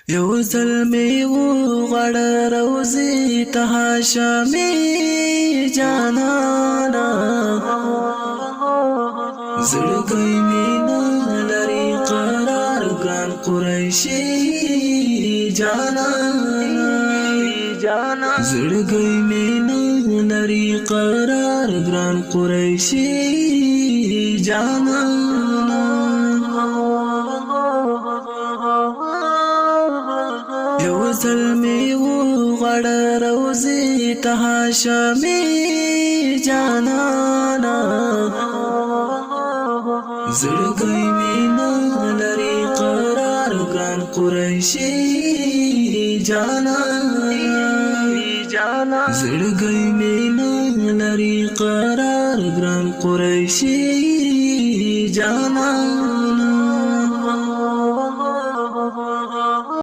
یو ظلمی و غړ روزی ته هاشمی جانانا زړګی مینا لري قرار ګران قریشی جانا زړګی مینا لري قرار ګران قریشی جانا یو ظلمی و غړ روزی ته هاشمی جانانا زړګی مینا لري قرار ګران قریشی جانا زړګی مینا لري قرار ګران قریشی جانا